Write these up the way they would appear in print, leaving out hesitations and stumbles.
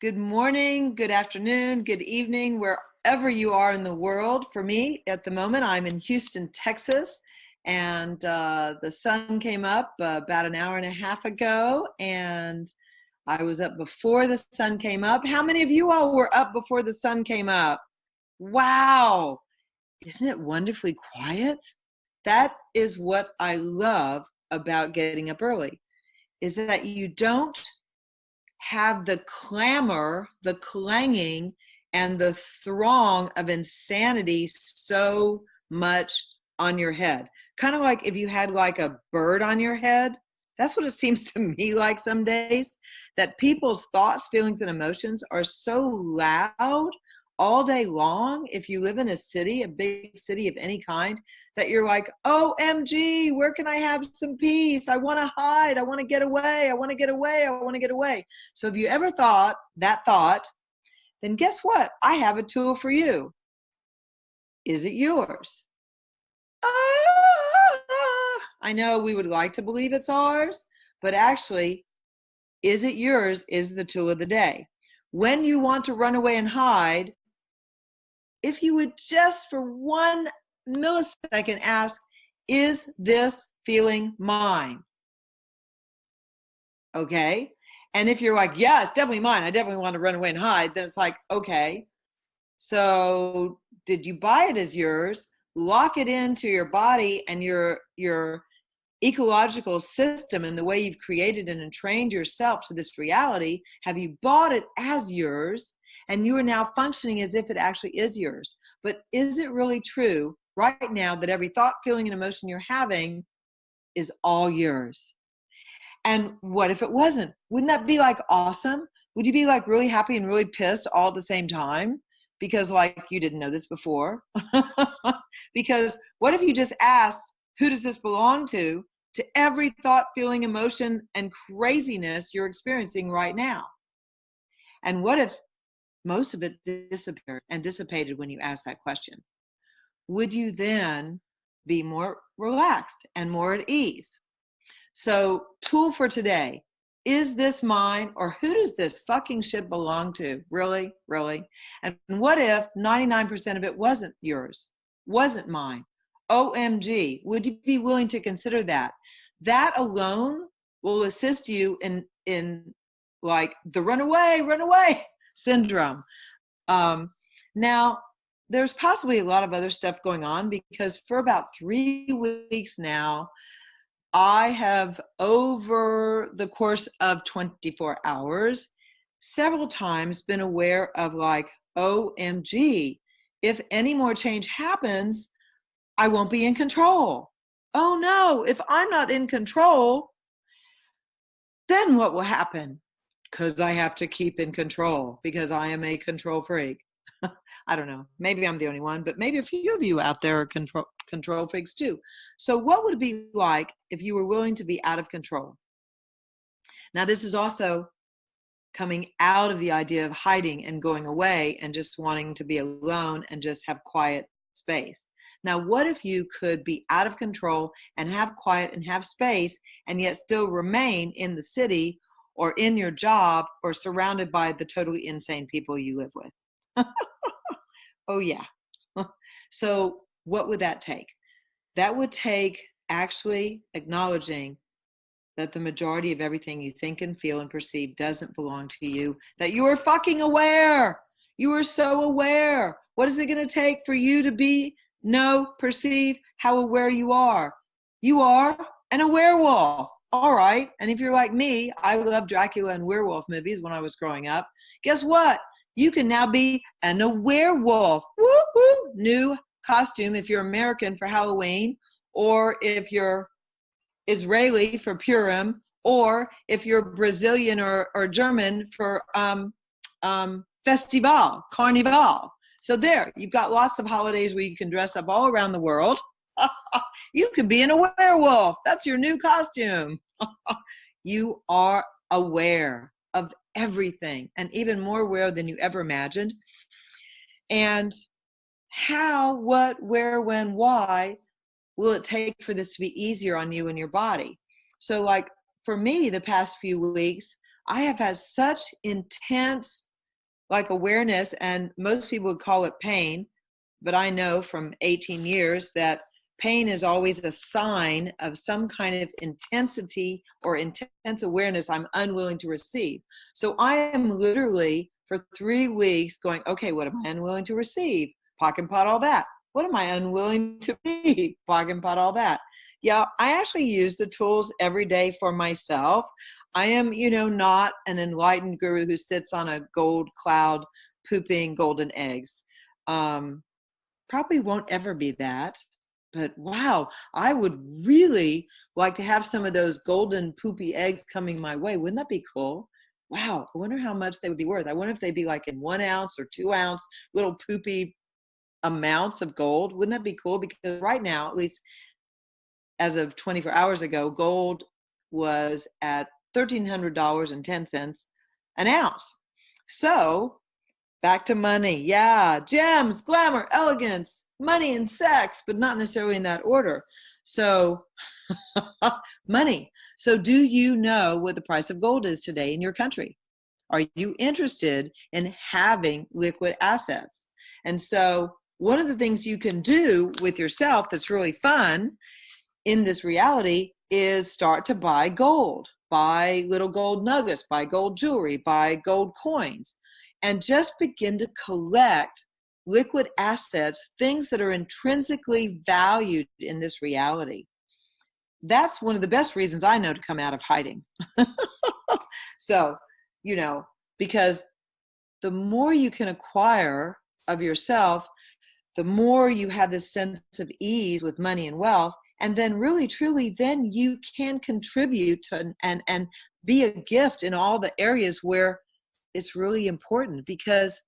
Good morning, good afternoon, good evening, wherever you are in the world. For me, at the moment, I'm in Houston, Texas, and the sun came up about an hour and a half ago, and I was up before the sun came up. How many of you all were up before the sun came up? Wow! Isn't it wonderfully quiet? That is what I love about getting up early, is that you don't have the clamor, the clanging, and the throng of insanity so much on your head. Kind of like if you had like a bird on your head. That's what it seems to me like some days, that people's thoughts, feelings, and emotions are so loud all day long. If you live in a city, a big city of any kind, that you're like, OMG, where can I have some peace? I want to hide. I want to get away. I want to get away. I want to get away. So if you ever thought that thought, then guess what? I have a tool for you. Is it yours? I know we would like to believe it's ours, but actually, is it yours is the tool of the day. When you want to run away and hide, if you would just for 1 millisecond ask, is this feeling mine? Okay. And if you're like, yeah, it's definitely mine, I definitely want to run away and hide, then it's like, okay, so did you buy it as yours? Lock it into your body and your ecological system and the way you've created and trained yourself to this reality. Have you bought it as yours? And you are now functioning as if it actually is yours. But is it really true right now that every thought, feeling, and emotion you're having is all yours? And what if it wasn't? Wouldn't that be like awesome? Would you be like really happy and really pissed all at the same time? Because like you didn't know this before. Because what if you just asked, who does this belong to every thought, feeling, emotion, and craziness you're experiencing right now? And what if most of it disappeared and dissipated when you asked that question? Would you then be more relaxed and more at ease? So, tool for today. Is this mine, or who does this fucking shit belong to? Really? Really? And what if 99% of it wasn't yours, wasn't mine? OMG, would you be willing to consider that? That alone will assist you in like the runaway syndrome. Now, there's possibly a lot of other stuff going on, because for about 3 weeks now, I have, over the course of 24 hours, several times been aware of like, OMG, if any more change happens, I won't be in control. Oh no, if I'm not in control, then what will happen? Because I have to keep in control, because I am a control freak. I don't know. Maybe I'm the only one, but maybe a few of you out there are control freaks too. So what would it be like if you were willing to be out of control? Now, this is also coming out of the idea of hiding and going away and just wanting to be alone and just have quiet space. Now, what if you could be out of control and have quiet and have space, and yet still remain in the city or in your job or surrounded by the totally insane people you live with? Oh, yeah. So what would that take? That would take actually acknowledging that the majority of everything you think and feel and perceive doesn't belong to you, that you are fucking aware. You are so aware. What is it going to take for you to perceive how aware you are? You are a werewolf. All right. And if you're like me, I love Dracula and werewolf movies when I was growing up. Guess what? You can now be a werewolf. Woo woo! New costume if you're American for Halloween, or if you're Israeli for Purim, or if you're Brazilian or German for Festival, Carnival. So there, you've got lots of holidays where you can dress up all around the world. You can be a werewolf. That's your new costume. You are aware of everything, and even more aware than you ever imagined. And how, what, where, when, why will it take for this to be easier on you and your body? So like for me, the past few weeks, I have had such intense like awareness, and most people would call it pain, but I know from 18 years that pain is always a sign of some kind of intensity or intense awareness I'm unwilling to receive. So I am literally for 3 weeks going, okay, what am I unwilling to receive? Pock and pot all that. What am I unwilling to receive? Pock and pot all that. Yeah, I actually use the tools every day for myself. I am, not an enlightened guru who sits on a gold cloud pooping golden eggs. Probably won't ever be that. But wow, I would really like to have some of those golden poopy eggs coming my way. Wouldn't that be cool? Wow, I wonder how much they would be worth. I wonder if they'd be like in 1 ounce or 2 ounce little poopy amounts of gold. Wouldn't that be cool? Because right now, at least as of 24 hours ago, gold was at $1,300.10 an ounce. So back to money. Yeah, gems, glamour, elegance, money, and sex, but not necessarily in that order. So money. So do you know what the price of gold is today in your country? Are you interested in having liquid assets? And so one of the things you can do with yourself that's really fun in this reality is start to buy gold, buy little gold nuggets, buy gold jewelry, buy gold coins, and just begin to collect liquid assets, things that are intrinsically valued in this reality. That's one of the best reasons I know to come out of hiding. So, because the more you can acquire of yourself, the more you have this sense of ease with money and wealth. And then really, truly, then you can contribute to and be a gift in all the areas where it's really important, because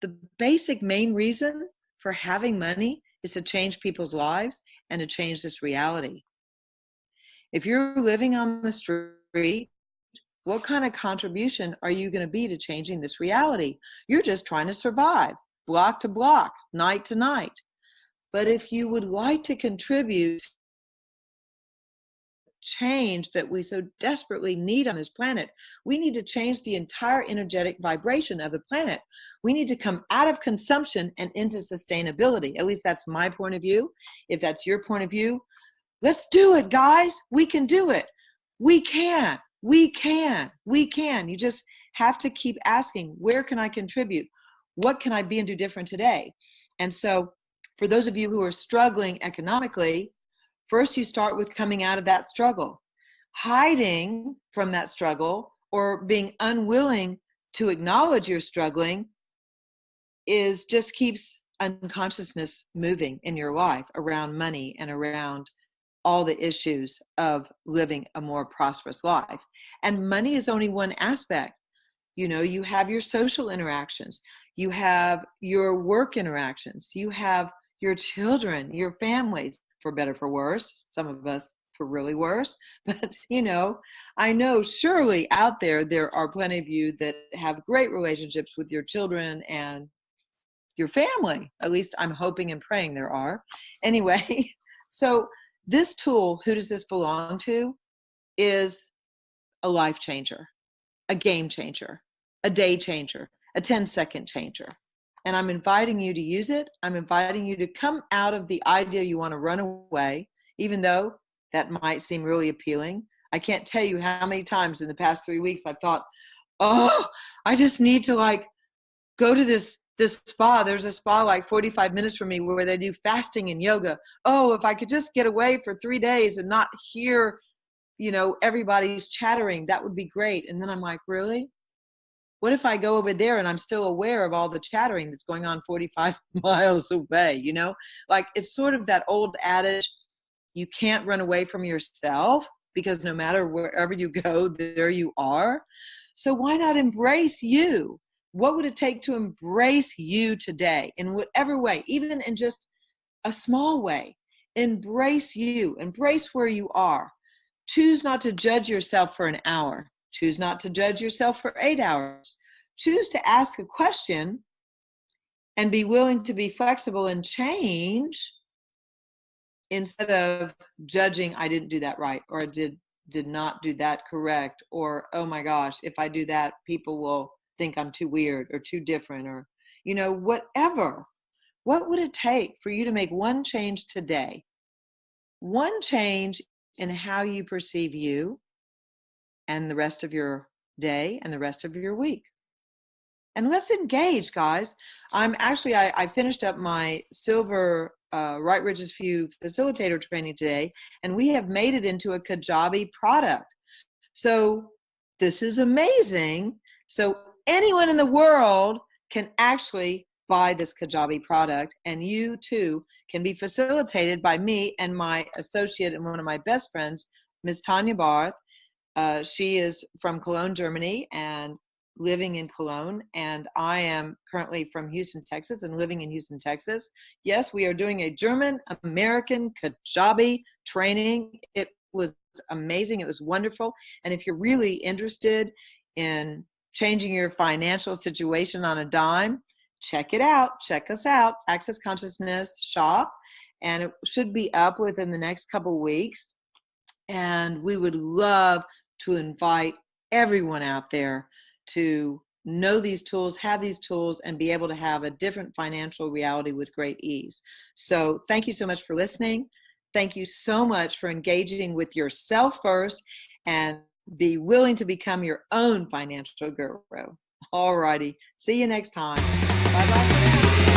the basic main reason for having money is to change people's lives and to change this reality. If you're living on the street, what kind of contribution are you going to be to changing this reality? You're just trying to survive, block to block, night to night. But if you would like to contribute change that we so desperately need on this planet, we need to change the entire energetic vibration of the planet. We need to come out of consumption and into sustainability. At least that's my point of view. If that's your point of view, let's do it, guys. We can do it. We can. You just have to keep asking, where can I contribute? What can I be and do different today? And so for those of you who are struggling economically, first you start with coming out of that struggle. Hiding from that struggle or being unwilling to acknowledge you're struggling just keeps unconsciousness moving in your life around money and around all the issues of living a more prosperous life. And money is only one aspect. You have your social interactions, you have your work interactions, you have your children, your families, for better, for worse, some of us for really worse. But, I know surely out there are plenty of you that have great relationships with your children and your family. At least I'm hoping and praying there are. Anyway, so this tool, Who Does This Belong To, is a life changer, a game changer, a day changer, a 10-second changer. And I'm inviting you to use it. I'm inviting you to come out of the idea you want to run away, even though that might seem really appealing. I can't tell you how many times in the past 3 weeks I've thought, oh, I just need to go to this spa. There's a spa like 45 minutes from me where they do fasting and yoga. Oh, if I could just get away for 3 days and not hear, everybody's chattering, that would be great. And then I'm like, really? What if I go over there and I'm still aware of all the chattering that's going on 45 miles away? It's sort of that old adage, you can't run away from yourself, because no matter wherever you go, there you are. So why not embrace you? What would it take to embrace you today in whatever way, even in just a small way? Embrace you. Embrace where you are. Choose not to judge yourself for an hour. Choose not to judge yourself for 8 hours. Choose to ask a question and be willing to be flexible and change instead of judging, I didn't do that right, or I did not do that correct, or, oh my gosh, if I do that, people will think I'm too weird or too different, or, whatever. What would it take for you to make one change today? One change in how you perceive you and the rest of your day and the rest of your week. And let's engage, guys. I finished up my silver Right Riches Few facilitator training today, and we have made it into a Kajabi product. So this is amazing. So anyone in the world can actually buy this Kajabi product, and you too can be facilitated by me and my associate and one of my best friends, Ms. Tanya Barth. She is from Cologne, Germany, and living in Cologne, and I am currently from Houston, Texas, and living in Houston, Texas. Yes, we are doing a German-American Kajabi training. It was amazing. It was wonderful. And if you're really interested in changing your financial situation on a dime, check it out. Check us out, Access Consciousness Shop, and it should be up within the next couple weeks. And we would love to invite everyone out there to know these tools, have these tools, and be able to have a different financial reality with great ease. So thank you so much for listening. Thank you so much for engaging with yourself first, and be willing to become your own financial guru. All righty. See you next time. Bye-bye for now.